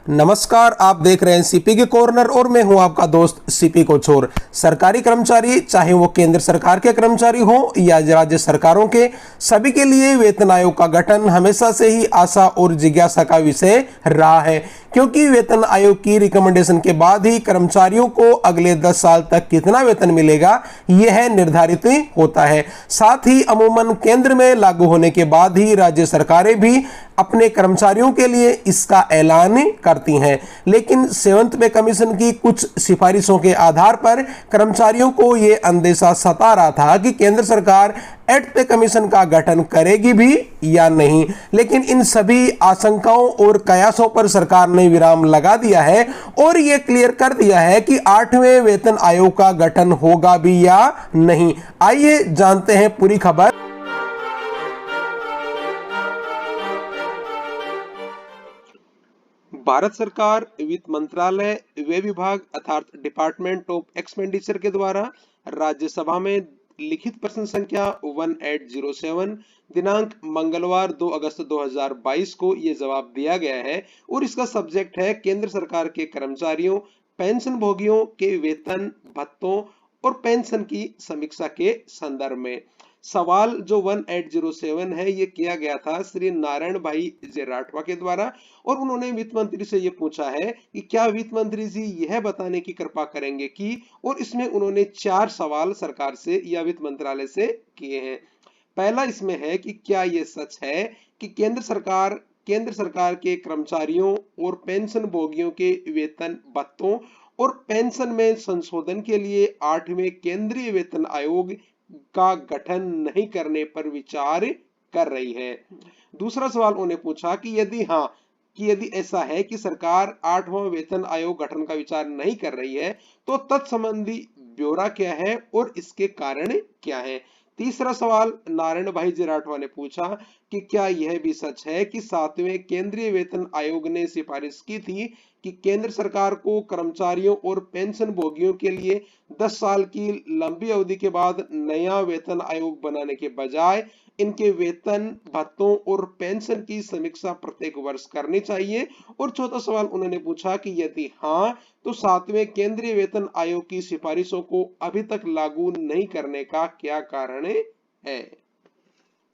नमस्कार, आप देख रहे हैं सीपी के कॉर्नर और मैं हूं आपका दोस्त सीपी कोचोर। सरकारी कर्मचारी, चाहे वो केंद्र सरकार के कर्मचारी हो या राज्य सरकारों के, सभी के लिए वेतन आयोग का गठन हमेशा से ही आशा और जिज्ञासा का विषय रहा है, क्योंकि वेतन आयोग की रिकमेंडेशन के बाद ही कर्मचारियों को अगले 10 साल तक कितना वेतन मिलेगा यह निर्धारित होता है। साथ ही अमूमन केंद्र में लागू होने के बाद ही राज्य सरकारें भी अपने कर्मचारियों के लिए इसका ऐलान करती हैं। लेकिन 7th पे कमीशन की कुछ सिफारिशों के आधार पर कर्मचारियों को यह अंदेशा सता रहा था कि केंद्र सरकार 8th पे कमीशन का गठन करेगी भी या नहीं। लेकिन इन सभी आशंकाओं और कयासों पर सरकार ने विराम लगा दिया है और यह क्लियर कर दिया है कि 8वें वेतन आयोग का गठन होगा भी या नहीं। आइए जानते हैं पूरी खबर। भारत सरकार वित्त मंत्रालय व्यय विभाग अर्थात डिपार्टमेंट ऑफ एक्सपेंडिचर के द्वारा राज्यसभा में लिखित प्रश्न संख्या 1807 दिनांक मंगलवार 2 अगस्त 2022 को यह जवाब दिया गया है और इसका सब्जेक्ट है केंद्र सरकार के कर्मचारियों, पेंशन भोगियों के वेतन, भत्तों और पेंशन की समीक्षा के संदर्भ में। सवाल जो 1807 है ये किया गया था श्री नारायण भाई जेराठवा के द्वारा और उन्होंने वित्त मंत्री से ये पूछा है कि क्या वित्त मंत्री जी यह बताने की कृपा करेंगे कि, और इसमें उन्होंने 4 सवाल सरकार से या वित्त मंत्रालय से किए हैं। पहला इसमें है कि क्या यह सच है कि केंद्र सरकार के कर्मचारियों और पेंशन भोगियों के वेतन, भत्तों और पेंशन में संशोधन के लिए 8वें केंद्रीय वेतन आयोग का गठन नहीं करने पर विचार कर रही है। दूसरा सवाल उन्हें पूछा कि यदि ऐसा है कि सरकार 8वां वेतन आयोग गठन का विचार नहीं कर रही है तो तत्संबंधी ब्यौरा क्या है और इसके कारण क्या है। तीसरा सवाल नारायण भाई जेराठवा ने पूछा कि क्या यह भी सच है कि 7वें केंद्रीय वेतन आयोग ने सिफारिश की थी कि केंद्र सरकार को कर्मचारियों और पेंशन भोगियों के लिए 10 साल की लंबी अवधि के बाद नया वेतन आयोग बनाने के बजाय इनके वेतन, भत्तों और पेंशन की समीक्षा प्रत्येक वर्ष करनी चाहिए। और चौथा सवाल उन्होंने पूछा कि यदि हाँ तो 7वें केंद्रीय वेतन आयोग की सिफारिशों को अभी तक लागू नहीं करने का क्या कारण है।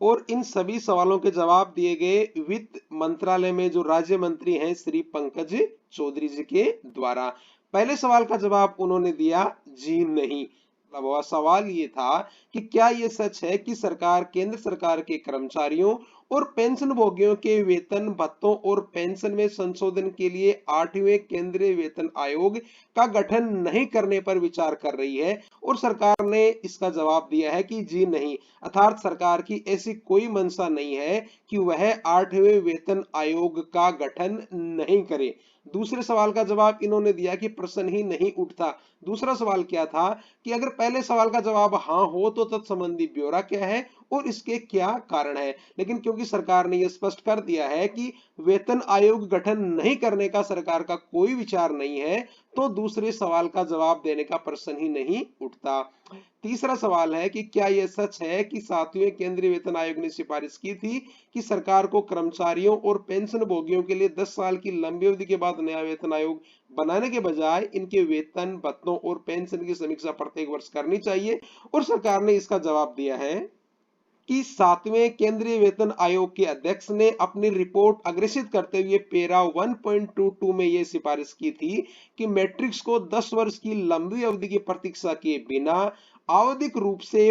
और इन सभी सवालों के जवाब दिए गए वित्त मंत्रालय में जो राज्य मंत्री हैं श्री पंकज चौधरी जी के द्वारा। पहले सवाल का जवाब उन्होंने दिया जी नहीं। सवाल ये था कि क्या यह सच है कि केंद्र सरकार के कर्मचारियों और पेंशन भोगियों के वेतन, भत्तों और पेंशन में संशोधन के लिए 8वें केंद्रीय वेतन आयोग का गठन नहीं करने पर विचार कर रही है। और सरकार ने इसका जवाब दिया है कि जी नहीं, अर्थात सरकार की ऐसी कोई मंशा नहीं है कि वह 8वें वेतन आयोग का गठन नहीं करे। दूसरे सवाल का जवाब इन्होंने दिया कि प्रश्न ही नहीं उठता। दूसरा सवाल क्या था कि अगर पहले सवाल का जवाब हाँ हो तो तत्संबंधी ब्यौरा क्या है और इसके क्या कारण है। लेकिन क्योंकि सरकार ने यह स्पष्ट कर दिया है कि वेतन आयोग गठन नहीं करने का सरकार का कोई विचार नहीं है, तो दूसरे सवाल का जवाब देने का प्रश्न ही नहीं उठता। तीसरा सवाल है कि क्या यह सच है कि 7वें केंद्रीय वेतन आयोग ने सिफारिश की थी कि सरकार को कर्मचारियों और पेंशन भोगियों के लिए 10 साल की लंबी अवधि के बाद नया वेतन आयोग बनाने के बजाय इनके वेतन, भत्तों और पेंशन की समीक्षा प्रत्येक वर्ष करनी चाहिए। और सरकार ने इसका जवाब दिया है कि 7वें केंद्रीय वेतन आयोग के अध्यक्ष ने अपनी रिपोर्ट अग्रेसित करते हुए पैरा 1.22 में यह सिफारिश की थी कि मैट्रिक्स को 10 वर्ष की लंबी अवधि की प्रतीक्षा किए बिना आवधिक रूप से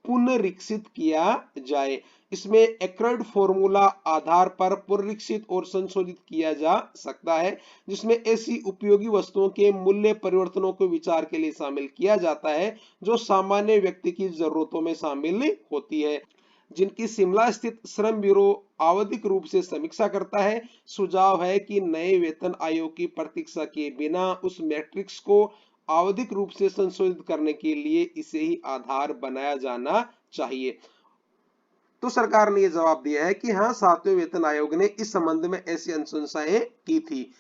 पुनरीक्षित किया जाए। इसमें एक्राइड फॉर्मूला आधार पर पुनरीक्षित और संशोधित किया जा सकता है, जिसमें ऐसी उपयोगी वस्तुओं के मूल्य परिवर्तनों को विचार के लिए शामिल किया जाता है जो सामान्य व्यक्ति की जरूरतों में शामिल होती है, जिनकी शिमला स्थित श्रम ब्यूरो आवधिक रूप से समीक्षा करता है। सुझाव है कि नए वेतन आयोग की प्रतीक्षा के बिना उस मैट्रिक्स को आवधिक रूप से संशोधित करने के लिए इसे ही आधार बनाया जाना चाहिए। तो सरकार ने यह जवाब दिया है कि हाँ, 7वें वेतन आयोग ने इस संबंध में ऐसी अनुशंसाएं की थी।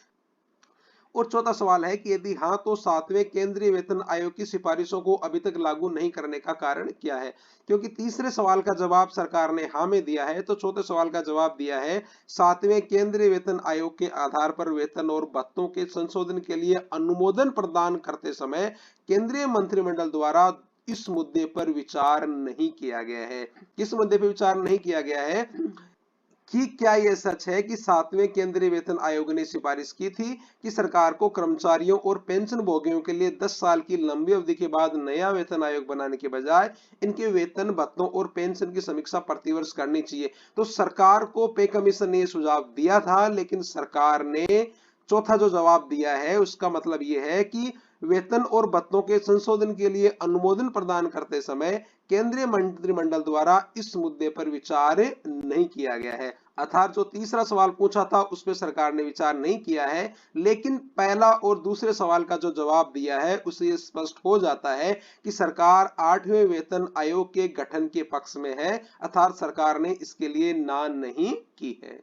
और चौथा सवाल है कि यदि हाँ तो सातवें केंद्रीय वेतन आयोग की सिफारिशों को अभी तक लागू नहीं करने का कारण क्या है। क्योंकि तीसरे सवाल का जवाब सरकार ने हाँ में दिया है, तो चौथे सवाल का जवाब दिया है सातवें केंद्रीय वेतन आयोग के आधार पर वेतन और भत्तों के संशोधन के लिए अनुमोदन प्रदान करते समय केंद्रीय मंत्रिमंडल द्वारा इस मुद्दे पर विचार नहीं किया गया है। किस मुद्दे पर विचार नहीं किया गया है कि क्या यह सच है कि सातवें केंद्रीय वेतन आयोग ने सिफारिश की थी कि सरकार को कर्मचारियों और पेंशन भोगियों के लिए 10 साल की लंबी अवधि के बाद नया वेतन आयोग बनाने के बजाय इनके वेतन भत्तों और पेंशन की समीक्षा प्रतिवर्ष करनी चाहिए। तो सरकार को पे कमीशन ने यह सुझाव दिया था, लेकिन सरकार ने चौथा जो जवाब दिया है उसका मतलब यह है कि वेतन और भत्तों के संशोधन के लिए अनुमोदन प्रदान करते समय केंद्रीय मंत्रिमंडल द्वारा इस मुद्दे पर विचार नहीं किया गया है। अर्थात जो तीसरा सवाल पूछा था उस पर सरकार ने विचार नहीं किया है, लेकिन पहला और दूसरे सवाल का जो जवाब दिया है उससे स्पष्ट हो जाता है कि सरकार 8वें वेतन आयोग के गठन के पक्ष में है, अर्थात सरकार ने इसके लिए ना नहीं की है।